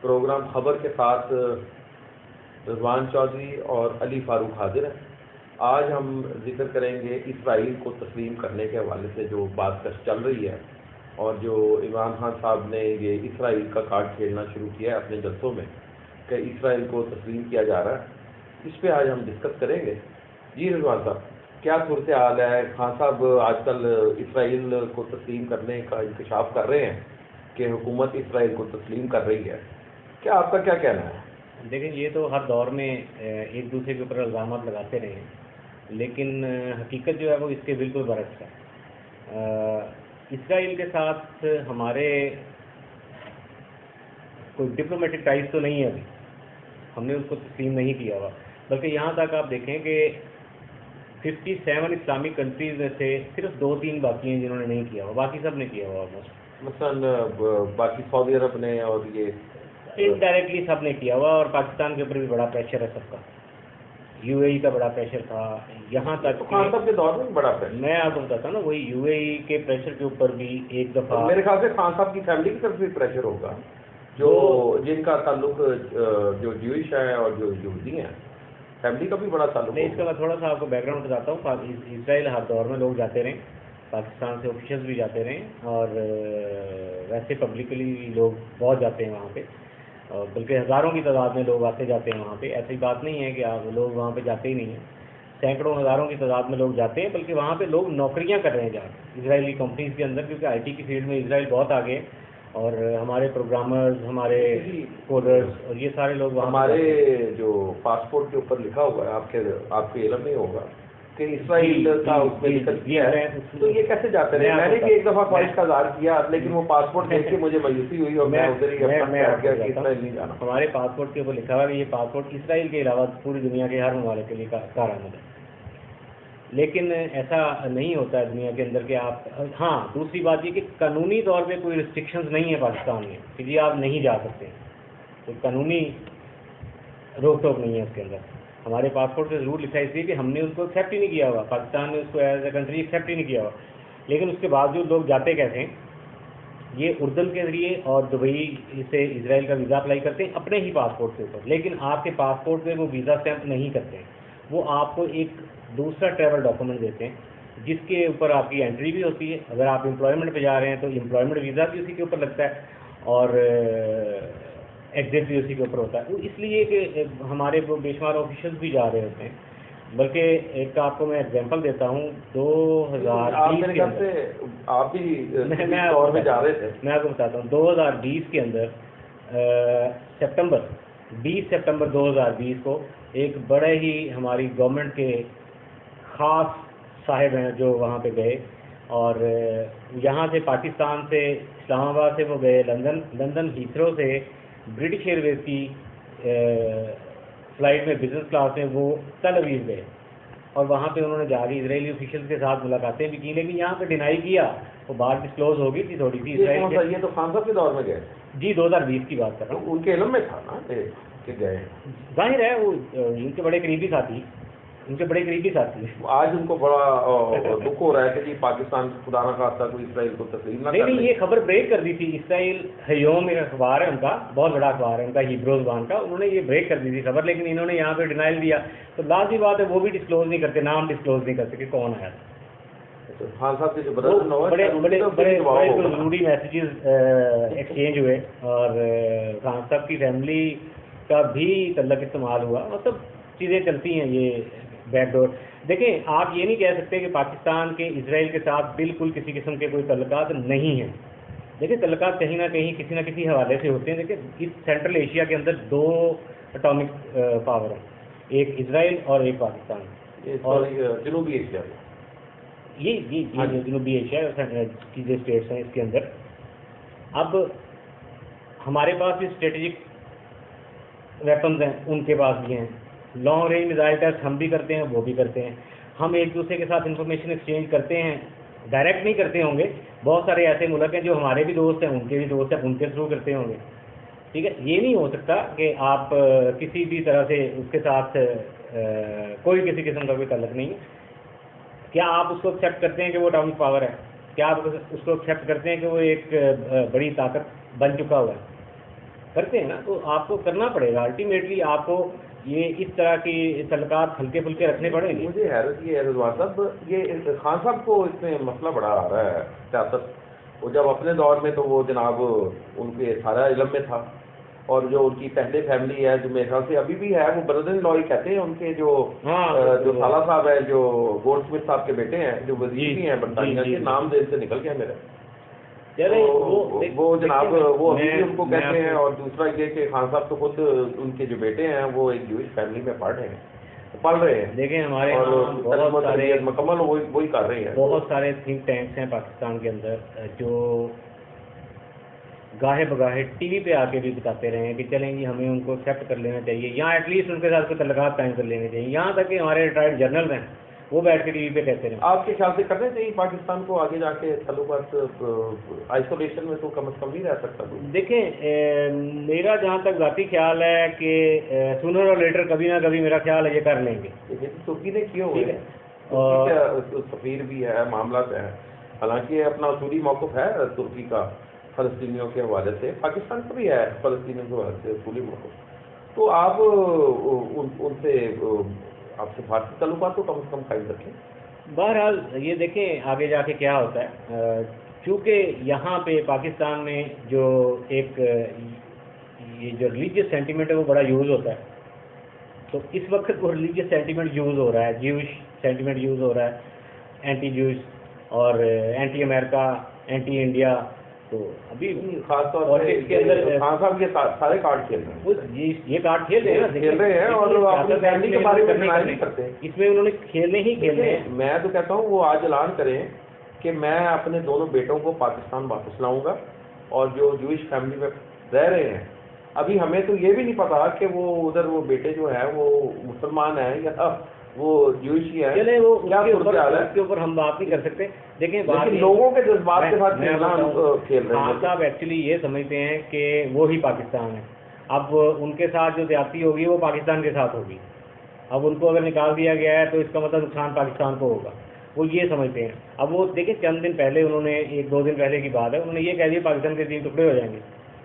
Programme خبر کے ساتھ رضوان چودھری اور علی فاروق حاضر ہیں۔ آج ہم ذکر کریں گے اسرائیل کو تسلیم کرنے کے حوالے سے جو بات چل رہی ہے، اور جو عمران خان صاحب نے یہ اسرائیل کا کارڈ کھیلنا شروع کیا ہے اپنے جلسوں میں کہ اسرائیل کو تسلیم کیا جا رہا ہے، اس پہ آج ہم ڈسکس کریں گے۔ جی رضوان صاحب، کیا صورتحال ہے؟ خان صاحب آج کل اسرائیل کو تسلیم کرنے کا انکشاف کر رہے ہیں کہ حکومت اسرائیل کو تسلیم کر رہی ہے، کیا آپ کا کیا کہنا ہے؟ دیکھیں، یہ تو ہر دور میں ایک دوسرے کے اوپر الزامات لگاتے رہے ہیں، لیکن حقیقت جو ہے وہ اس کے بالکل برعکس ہے۔ اسرائیل کے ساتھ ہمارے کوئی ڈپلومیٹک ٹائز تو نہیں ہے، ابھی ہم نے اس کو تسلیم نہیں کیا ہوا، بلکہ یہاں تک آپ دیکھیں کہ 57 اسلامک کنٹریز میں سے صرف 2-3 باقی ہیں جنہوں نے نہیں کیا ہوا، باقی سب نے کیا ہوا آلموسٹ۔ مثلا باقی سعودی عرب نے اور یہ انڈائریکٹلی سب نے کیا ہوا، اور پاکستان کے اوپر بھی بڑا پریشر ہے سب کا، یو اے ای کا بڑا پریشر تھا، یہاں تک خان صاحب کے دور میں بڑا پریشر۔ میں آپ کو بتاتا ہوں نا، وہی یو اے ای کے پریشر کے اوپر بھی ایک دفعہ میرے خیال سے خان صاحب کی فیملی کی طرف بھی پریشر ہوگا، جو جن کا تعلق جو جوئش ہے اور جو یہودی ہیں، فیملی کا بھی بڑا تعلق نہیں۔ اس کا میں تھوڑا سا آپ کو بیک گراؤنڈ بتاتا ہوں۔ اسرائیل ہر دور میں لوگ جاتے رہے، پاکستان سے آفیشلز بھی جاتے رہے، اور ویسے پبلکلی لوگ بہت جاتے ہیں وہاں پہ، اور بلکہ ہزاروں کی تعداد میں لوگ آتے جاتے ہیں وہاں پہ۔ ایسی بات نہیں ہے کہ آپ لوگ وہاں پہ جاتے ہی نہیں ہیں، سینکڑوں ہزاروں کی تعداد میں لوگ جاتے ہیں، بلکہ وہاں پہ لوگ نوکریاں کر رہے ہیں جا کے اسرائیلی کمپنیز کے اندر، کیونکہ آئی ٹی کی فیلڈ میں اسرائیل بہت آگے ہے، اور ہمارے پروگرامرز، ہمارے کوڈرز اور یہ سارے لوگ وہاں ہمارے جو پاسپورٹ کے اوپر لکھا ہوا ہے، آپ کے علم نہیں ہوگا کہ اسرائیل کا اس میں ذکر کیا ہے، تو یہ کیسے جاتے رہے؟ میں نے بھی ایک دفعہ خواہش کا اظہار کیا، لیکن وہ پاسپورٹ دیکھ کے مجھے مایوسی ہوئی اور میں ادھر ہی اسرائیل نہیں جانا۔ ہمارے پاسپورٹ کے اوپر لکھا ہوا ہے کہ یہ پاسپورٹ اسرائیل کے علاوہ پوری دنیا کے ہر ممالک کے لیے کارآمد ہے، لیکن ایسا نہیں ہوتا ہے دنیا کے اندر کہ آپ، ہاں دوسری بات یہ کہ قانونی طور پہ کوئی ریسٹرکشنز نہیں ہے پاکستان میں کہ جی آپ نہیں جا سکتے، کوئی قانونی روک ٹوک نہیں ہے اس کے اندر۔ ہمارے پاسپورٹ پہ ضرور لکھا ہے، اس لیے کہ ہم نے اس کو ایکسیپٹ ہی نہیں کیا ہوا، پاکستان نے اس کو ایز اے کنٹری ایکسیپٹ ہی نہیں کیا ہوا، لیکن اس کے باوجود لوگ جاتے کیسے ہیں؟ یہ اردن کے ذریعے اور دبئی سے اسرائیل کا ویزا اپلائی کرتے ہیں اپنے ہی پاسپورٹ کے اوپر، لیکن آپ کے پاسپورٹ پہ وہ ویزا اسٹیمپ نہیں کرتے ہیں، وہ آپ کو ایک دوسرا ٹریول ڈاکومنٹ دیتے ہیں جس کے اوپر آپ کی انٹری بھی ہوتی ہے۔ اگر آپ امپلائمنٹ پہ جا رہے ہیں تو امپلائمنٹ ویزا بھی اسی کے اوپر لگتا ہے، اور ایگزٹ بھی اسی کے اوپر ہوتا ہے۔ اس لیے کہ ہمارے بے شمار آفیشلز بھی جا رہے ہوتے ہیں، بلکہ ایک آپ کو میں ایگزامپل دیتا ہوں، 2020 کے اندر آپ بھی دور میں جا رہے تھے، میں آپ کو بتاتا ہوں 2020 کے اندر 20 سپتمبر 2020 کو ایک بڑے ہی ہماری گورنمنٹ کے خاص صاحب ہیں جو وہاں پہ گئے، اور یہاں سے پاکستان سے اسلام آباد سے وہ گئے لندن ہیتھرو سے برٹش ایئر ویز کی فلائٹ میں بزنس کلاس میں وہ تل اویو گئے، اور وہاں پہ انہوں نے جا کے اسرائیلی آفیشل کے ساتھ ملاقاتیں بھی کی، لیکن یہاں پہ ڈینائی کیا، وہ بات ڈسکلوز ہو گئی تھی تھوڑی سی اسرائیل۔ یہ تو خان صاحب کے دور میں گئے جی 2020 کی بات کر رہا ہوں، ان کے علم میں تھا نا کہ گئے، ظاہر ہے وہ ان کے بڑے قریبی ساتھی ہیں۔ آج ان کو بڑا دکھ ہو رہا ہے کہ جی پاکستان خدا نہ خواستہ کوئی اسرائیل کو تسلیم نہ کر نہیں، یہ خبر بریک کر دی تھی اسرائیل ہیوم، ایک اخبار ہے ان کا، بہت بڑا اخبار ہے ان کا، ہیبرو زبان کا، انہوں نے یہ بریک کر دی تھی خبر، لیکن انہوں نے یہاں پہ ڈینائل دیا، تو لازمی بات ہے وہ بھی ڈسکلوز نہیں کرتے، نام ڈسکلوز نہیں کرتے کہ کون آیا تھا۔ خان صاحب کے بڑے ضروری میسیجز ایکسچینج ہوئے، اور خان صاحب کی فیملی کا بھی تعلق استعمال ہوا، مطلب چیزیں چلتی ہیں یہ بیک ڈور۔ دیکھیں، آپ یہ نہیں کہہ سکتے کہ پاکستان کے اسرائیل کے ساتھ بالکل کسی قسم کے کوئی تعلقات نہیں ہیں، دیکھیں تعلقات کہیں نہ کہیں کسی نہ کسی حوالے سے ہوتے ہیں۔ دیکھیں، اس سینٹرل ایشیا کے اندر 2 اٹامک پاور ہیں، ایک اسرائیل اور ایک پاکستان، اور جنوبی ایشیا، یہ جنوبی ایشیا کی جو اسٹیٹس ہیں اس کے اندر۔ اب ہمارے پاس بھی اسٹریٹجک ویپنز ہیں، ان کے پاس بھی ہیں، لانگ رینج میزائل ٹیسٹ ہم بھی کرتے ہیں، وہ بھی کرتے ہیں، ہم ایک دوسرے کے ساتھ انفارمیشن ایکسچینج کرتے ہیں، ڈائریکٹ نہیں کرتے ہوں گے، بہت سارے ایسے ملک ہیں جو ہمارے بھی دوست ہیں، ان کے بھی دوست ہیں، ان کے تھرو کرتے ہوں گے، ٹھیک ہے۔ یہ نہیں ہو سکتا کہ آپ کسی بھی طرح سے اس کے ساتھ کوئی کسی قسم کا کوئی تعلق نہیں ہے۔ کیا آپ اس کو ایکسیپٹ کرتے ہیں کہ وہ اٹامک پاور ہے؟ کیا آپ اس کو ایکسیپٹ کرتے ہیں کہ وہ ایک بڑی طاقت بن چکا ہوا ہے؟ کرتے ہیں نا، تو آپ کو کرنا پڑے گا الٹیمیٹلی، آپ کو یہ اس طرح کی تعلقات ہلکے پھلکے رکھنے پڑیں گے. مجھے حیرت یہ ہے رضوان صاحب، یہ خان صاحب کو اس میں مسئلہ بڑا آ رہا ہے سیاست. وہ جب اپنے دور میں تو وہ جناب ان کے سارا علم میں تھا، اور جو ان کی پہلے فیملی ہے جو میرے خیال سے ابھی بھی ہے، وہ بردر ان لا ہی کہتے ہیں ان کے، جو سالہ صاحب ہے جو گولڈ سمتھ صاحب کے بیٹے ہیں، جو وزیر بھی ہیں برطانیہ کے، نام دل سے نکل گیا میرے. وہ جناب وہ ابھی بھی ان کو کہتے ہیں. اور دوسرا یہ کہ خان صاحب تو خود ان کے جو بیٹے ہیں وہ ایک جوئش فیملی میں پڑھ رہے ہیں. دیکھیں ہمارے بہت سارے مکمل وہی کر رہے ہیں. بہت سارے تھنک ٹینکس ہیں پاکستان کے اندر جو گاہے بگاہے ٹی وی پہ آ کے بھی بتاتے رہے ہیں کہ چلیں جی ہمیں ان کو ایکسیپٹ کر لینا چاہیے، یا ایٹ لیسٹ ان کے ساتھ کوئی تعلقات قائم کر لینے چاہیے. یہاں تک کہ ہمارے ریٹائرڈ جنرل ہیں وہ بیٹھ کے ٹی وی پہ کہتے ہیں. آپ کے خیال سے کرنے چاہیے پاکستان کو آگے جا کے تعلقات؟ آئسولیشن میں تو کم از کم نہیں رہ سکتا. دیکھیں میرا جہاں تک ذاتی خیال ہے کہ سونر اور لیٹر کبھی نہ کبھی میرا خیال ہے یہ کر لیں گے. ترکی نے کیوں ہوئے، اور سفیر بھی ہے، معاملات ہیں. حالانکہ اپنا اصولی موقف ہے ترکی کا فلسطینیوں کے حوالے سے، پاکستان کا بھی ہے فلسطینیوں کے حوالے سے اصولی موقف. تو آپ ان سے آپ سے بھارتی تعلقات تو کم از کم قائم رکھیں. بہرحال یہ دیکھیں آگے جا کے کیا ہوتا ہے. چونکہ یہاں پہ پاکستان میں جو ایک یہ جو ریلیجیس سینٹیمنٹ ہے وہ بڑا یوز ہوتا ہے، تو اس وقت وہ ریلیجیس سینٹیمنٹ یوز ہو رہا ہے، جیوش سینٹیمنٹ یوز ہو رہا ہے، اینٹی جیوش اور اینٹی امریکہ، اینٹی انڈیا. تو ابھی خاص طور پہ کے اندر خان صاحب کے سارے کارڈ کھیل رہے ہیں، یہ کارڈ کھیل رہے ہیں اور اپنی فیملی کے بارے میں نہیں کرتے. اس میں انہوں نے کھیلنے ہی کھیلنے ہیں. میں تو کہتا ہوں وہ آج اعلان کریں کہ میں اپنے دونوں بیٹوں کو پاکستان واپس لاؤں گا، اور جو جوئش فیملی میں رہ رہے ہیں ابھی ہمیں تو یہ بھی نہیں پتا کہ وہ ادھر وہ بیٹے جو ہیں وہ مسلمان ہیں یا وہ جوئش ہی ہے. چلے وہ اس کے اوپر ہم بات نہیں کر سکتے. دیکھیں لوگوں کے جذبات کے ساتھ کھیل رہے ہیں. صاحب ایکچولی یہ سمجھتے ہیں کہ وہی پاکستان ہے. اب ان کے ساتھ جو زیادتی ہوگی وہ پاکستان کے ساتھ ہوگی. اب ان کو اگر نکال دیا گیا ہے تو اس کا مطلب نقصان پاکستان کو ہوگا، وہ یہ سمجھتے ہیں. اب وہ دیکھیں چند دن پہلے انہوں نے، 1-2 دن پہلے کی بات ہے، انہوں نے یہ کہہ دیا پاکستان کے 3 ٹکڑے ہو جائیں گے،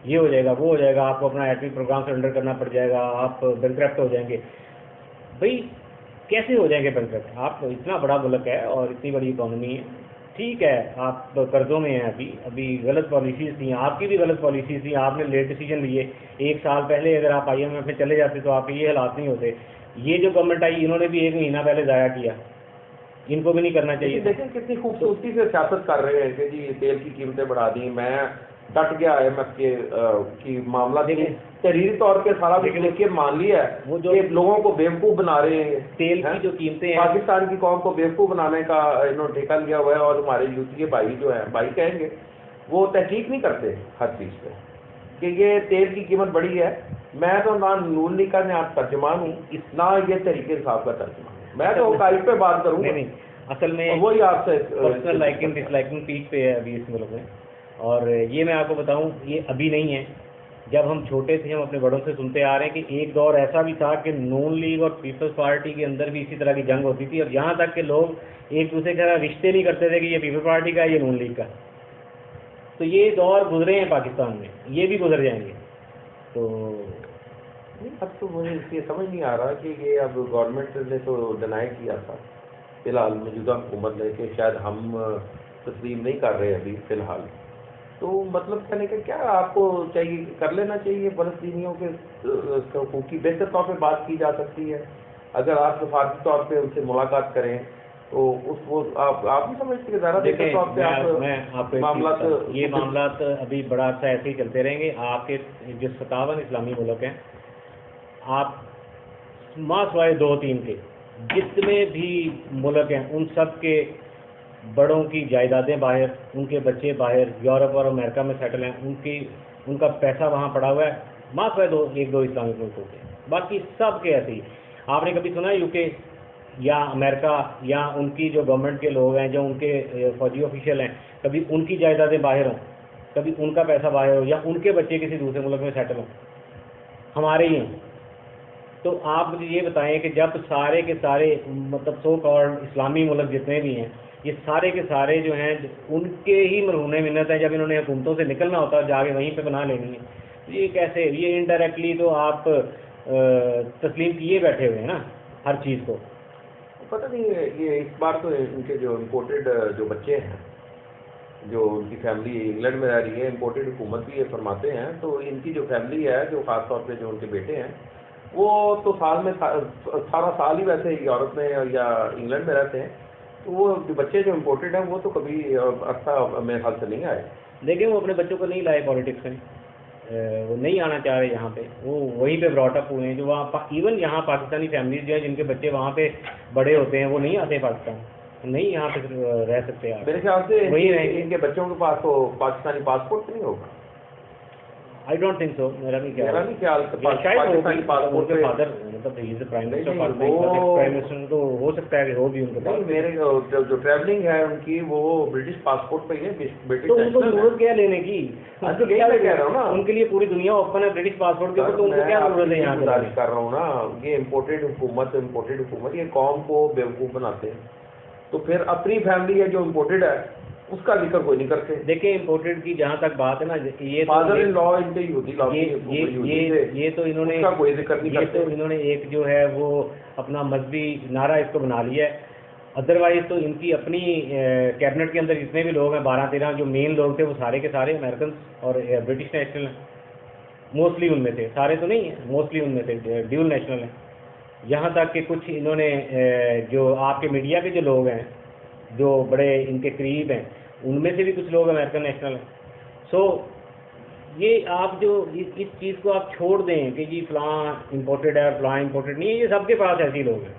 یہ ہو جائے گا، وہ ہو جائے گا، آپ کو اپنا ایٹمی پروگرام سرنڈر کرنا پڑ جائے گا، آپ بینکرپٹ ہو جائیں گے. بھائی کیسے ہو جائیں گے بینکرپٹ؟ آپ اتنا بڑا ملک ہے اور اتنی بڑی اکانومی ہے، ٹھیک ہے آپ قرضوں میں ہیں، ابھی غلط پالیسیز تھیں، آپ کی بھی غلط پالیسیز تھیں، آپ نے لیٹ ڈیسیجن لیے. 1 سال پہلے اگر آپ IMF میں چلے جاتے تو آپ کے یہ حالات نہیں ہوتے. یہ جو گورنمنٹ آئی انہوں نے بھی 1 مہینہ پہلے ضائع کیا، ان کو بھی نہیں کرنا چاہیے. لیکن کتنی خوبصورتی سے سیاست کر رہے ہیں کہ جی تیل کی قیمتیں بڑھا دیں. میں ڈٹ گیا IMF کی معاملہ تحریری طور پہ سارا لیکن مان لیا ہے وہ جو لوگوں کو بیوقوف بنا رہے ہیں. تیل کی جو قیمتیں ہیں، پاکستان کی قوم کو بیوقوف بنانے کا انہوں نے ٹھیکہ لیا ہوا ہے. اور ہمارے یوٹی کے بھائی جو ہیں، بھائی کہیں گے، وہ تحقیق نہیں کرتے ہر چیز پہ کہ یہ تیل کی قیمت بڑی ہے. میں تو نہ نون لیگ کا نہ ترجمان ہوں، نہ یہ تحریک انصاف کا ترجمان ہوں. میں تو حقائق پہ بات کروں گا. اصل میں وہی آپ سے پرسنل لائکنگ ڈس لائکنگ پیک پہ ہے ابھی اس ملک میں. اور یہ میں آپ کو بتاؤں یہ ابھی نہیں ہے، جب ہم چھوٹے تھے ہم اپنے بڑوں سے سنتے آ رہے ہیں کہ ایک دور ایسا بھی تھا کہ نون لیگ اور پیپلز پارٹی کے اندر بھی اسی طرح کی جنگ ہوتی تھی، اور یہاں تک کہ لوگ ایک دوسرے کے ساتھ رشتے نہیں کرتے تھے کہ یہ پیپلز پارٹی کا ہے یہ نون لیگ کا. تو یہ دور گزرے ہیں پاکستان میں، یہ بھی گزر جائیں گے. تو اب تو مجھے یہ سمجھ نہیں آ رہا کہ یہ اب گورنمنٹ نے تو ڈینائی کیا تھا فی الحال موجودہ حکومت نے کہ شاید ہم تسلیم نہیں کر رہے ابھی فی الحال. تو مطلب کہنے کا کیا آپ کو چاہیے، کر لینا چاہیے فلسطینیوں کے حقوق کی بہتر طور پہ بات کی جا سکتی ہے. اگر آپ سفارتی طور پہ ان سے ملاقات کریں تو وہ آپ نہیں سمجھتے کہ زیادہ بہتر طور پہ یہ معاملات ابھی بڑا عرصہ ایسے ہی چلتے رہیں گے. آپ کے جو 57 اسلامی ملک ہیں، آپ سوائے 2-3 کے جتنے بھی ملک ہیں ان سب کے بڑوں کی جائیدادیں باہر، ان کے بچے باہر یورپ اور امریکہ میں سیٹل ہیں، ان کا پیسہ وہاں پڑا ہوا ہے، سوائے 1-2 اسلامی ملکوں کے، باقی سب کے ایسے ہی. آپ نے کبھی سنا ہے UK یا امریکہ یا ان کی جو گورنمنٹ کے لوگ ہیں، جو ان کے فوجی آفیشل ہیں، کبھی ان کی جائیدادیں باہر ہوں، کبھی ان کا پیسہ باہر ہو، یا ان کے بچے کسی دوسرے ملک میں سیٹل ہوں؟ ہمارے ہی ہیں. تو آپ مجھے یہ بتائیں کہ جب سارے کے سارے مطلب سو کالڈ اسلامی ملک جتنے بھی ہیں، یہ سارے کے سارے جو ہیں ان کے ہی مرہون منت ہیں، جب انہوں نے حکومتوں سے نکلنا ہوتا ہے جا کے وہیں پہ بنا لینی ہے، یہ کیسے، یہ انڈائریکٹلی تو آپ تسلیم کیے بیٹھے ہوئے ہیں نا ہر چیز کو. پتہ نہیں یہ اس بار تو ان کے جو امپورٹڈ جو بچے ہیں، جو ان کی فیملی انگلینڈ میں رہ رہی ہے، امپورٹڈ حکومت بھی یہ فرماتے ہیں، تو ان کی جو فیملی ہے، جو خاص طور پہ جو ان کے بیٹے ہیں، وہ تو سال میں سارا سال ہی ویسے یورپ میں یا انگلینڈ میں رہتے ہیں، تو وہ جو بچے جو امپورٹڈ ہیں وہ تو کبھی عرصہ میرے خیال سے نہیں آئے. لیکن وہ اپنے بچوں کو نہیں لائے پالیٹکس میں، وہ نہیں آنا چاہ رہے یہاں پہ، وہ وہیں پہ براٹ اپ ہوئے ہیں. جو وہاں ایون یہاں پاکستانی فیملیز جو ہیں جن کے بچے وہاں پہ بڑے ہوتے ہیں، وہ نہیں آتے پاکستان، نہیں یہاں پہ رہ سکتے. میرے خیال سے وہی رہیں گے. ان کے بچوں کے پاس تو پاکستانی پاسپورٹ نہیں ہوگا. آئی ڈونٹ تھنک سو، میرا نہیں خیال پاکستانی پاسپورٹ کے فادر مطلب پرائم منسٹر تو ہو سکتا ہے کہ ہو بھی ان کے پاس. میرے جو ٹریولنگ ہے ان کی وہ برٹش پاسپورٹ پہ ہی ہے. تو ان کو ضرورت کیا لینے کی؟ میں کہہ رہا ہوں نا، ان کے لیے پوری دنیا اوپن ہے برٹش پاسپورٹ کے اوپر، تو ان کو کیا ضرورت ہے یہاں گزارش کر رہا ہوں نا. یہ امپورٹڈ حکومت یہ قوم کو بیوقوف بناتے ہیں. تو پھر اپنی فیملی ہے جو امپورٹڈ ہے اس کا ذکر کوئی نہیں کرتے. دیکھیں امپورٹڈ کی جہاں تک بات ہے نا، یہ فادر ان لا ان کے یہودی لا، یہ تو انہوں نے کوئی ذکر نہیں کرتے. یہ تو انہوں نے ایک جو ہے وہ اپنا مذہبی نعرہ اس کو بنا لیا ہے. ادروائز تو ان کی اپنی کیبنٹ کے اندر جتنے بھی لوگ ہیں 12-13 جو مین لوگ تھے وہ سارے کے سارے امریکنس اور برٹش نیشنل ہیں. موسٹلی ان میں سے، سارے تو نہیں ہیں، موسٹلی ان میں سے ڈیول نیشنل ہیں. یہاں تک کہ کچھ انہوں نے جو آپ کے میڈیا کے جو لوگ ہیں جو بڑے ان کے قریب ہیں، ان میں سے بھی کچھ لوگ امریکن نیشنل ہیں. سو یہ آپ جو اس چیز کو آپ چھوڑ دیں کہ جی فلاں امپورٹڈ ہے فلاں امپورٹڈ نہیں ہے، یہ سب کے پاس ایسے ہی لوگ ہیں.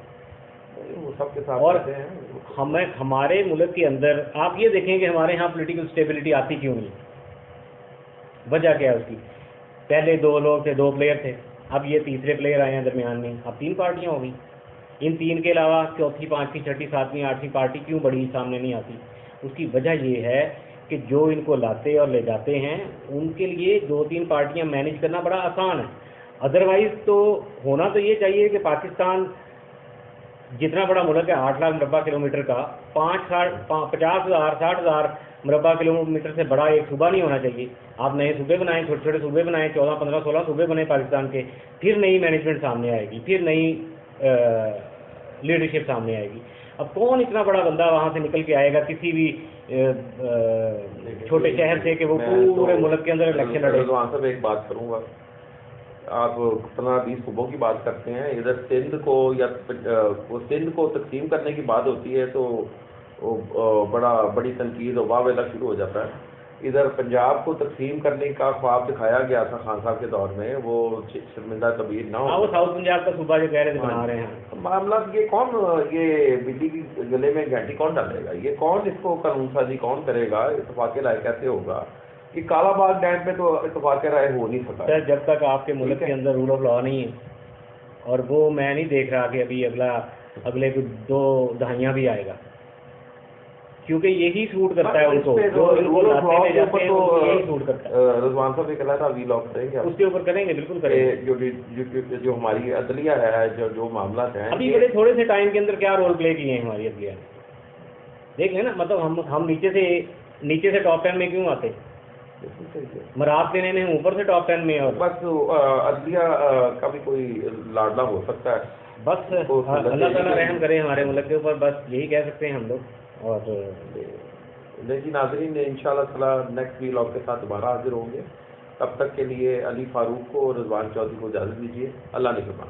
وہ سب کے ساتھ اور ہمارے ملک کے اندر آپ یہ دیکھیں کہ ہمارے ہاں پولیٹیکل اسٹیبلٹی آتی کیوں نہیں؟ وجہ کیا ہے اس کی؟ پہلے 2 لوگ تھے، 2 پلیئر تھے، اب یہ تیسرے پلیئر آئے ہیں درمیان میں، اب 3 پارٹیاں ہو گئی. ان 3 کے علاوہ 4تھی 5تھی 6تھی 7ویں 8ویں پارٹی کیوں بڑی سامنے نہیں آتی؟ اس کی وجہ یہ ہے کہ جو ان کو لاتے اور لے جاتے ہیں ان کے لیے 2-3 پارٹیاں مینیج کرنا بڑا آسان ہے. ادروائز تو ہونا تو یہ چاہیے کہ پاکستان جتنا بڑا ملک ہے 8 لاکھ مربع کلومیٹر کا، 50,000 60,000 مربع کلومیٹر سے بڑا ایک صوبہ نہیں ہونا چاہیے. آپ نئے صوبے بنائیں، چھوٹے چھوٹے صوبے بنائیں، 14 15 16 صوبے بنے پاکستان کے، پھر نئی مینجمنٹ سامنے آئے گی، پھر نئی لیڈرشپ سامنے آئے گی. اب کون اتنا بڑا بندہ وہاں سے نکل کے آئے گا کسی بھی چھوٹے شہر سے کہ وہ پورے ملک کے اندر الیکشن لڑے؟ رضوان صاحب ایک بات کروں گا، آپ 15-20 صوبوں کی بات کرتے ہیں، ادھر سندھ کو یا سندھ کو تقسیم کرنے کی بات ہوتی ہے تو بڑی تنقید و واویلا شروع ہو جاتا ہے. ادھر پنجاب کو تقسیم کرنے کا خواب دکھایا گیا تھا خان صاحب کے دور میں، وہ شرمندہ کبیر نہ ہو. وہ ساؤتھ پنجاب کا صوبہ جو کہہ رہے تھے بنا رہے ہیں. معاملہ یہ بجلی کی گلے میں گھنٹی کون ڈالے گا؟ یہ کون اس کو قانون سازی کون کرے گا؟ اتفاق رائے کیسے ہوگا؟ کہ کالا باغ ڈیم پہ تو اتفاق رائے ہو نہیں سکتا سر. جب تک آپ کے ملک کے اندر رول آف لا نہیں ہے، اور وہ میں نہیں دیکھ رہا کہ ابھی اگلے کچھ 2 دہائیاں بھی آئے گا، کیونکہ یہی سوٹ کرتا ہے ان کو، جو ان کو لاتے لے جاتے ہیں یہی سوٹ کرتا ہے. رضوان صاحب ایک علیحدہ وی لاگ کریں گے، اس کے اوپر کریں گے، بالکل کریں گے. جو ہماری عدلیہ ہے، جو معاملات ہیں ابھی بڑے تھوڑے سے ٹائم کے اندر کیا رول پلے کیے ہیں ہماری عدلیہ نے، دیکھ لیں نا. مطلب ہم نیچے سے ٹاپ 10 میں کیوں آتے؟ مراد دینے میں اوپر سے ٹاپ 10 میں. اور بس عدلیہ کا بھی کوئی لاڈلا ہو سکتا ہے. بس اللہ تعالیٰ رحم کرے ہمارے ملک کے اوپر، بس یہی کہہ سکتے ہیں ہم لوگ. اور لیکن ناظرین انشاءاللہ تعالیٰ نیکسٹ وی لاگ کے ساتھ دوبارہ حاضر ہوں گے. تب تک کے لیے علی فاروق کو اور رضوان چودھری کو اجازت دیجیے. اللہ نگہبان.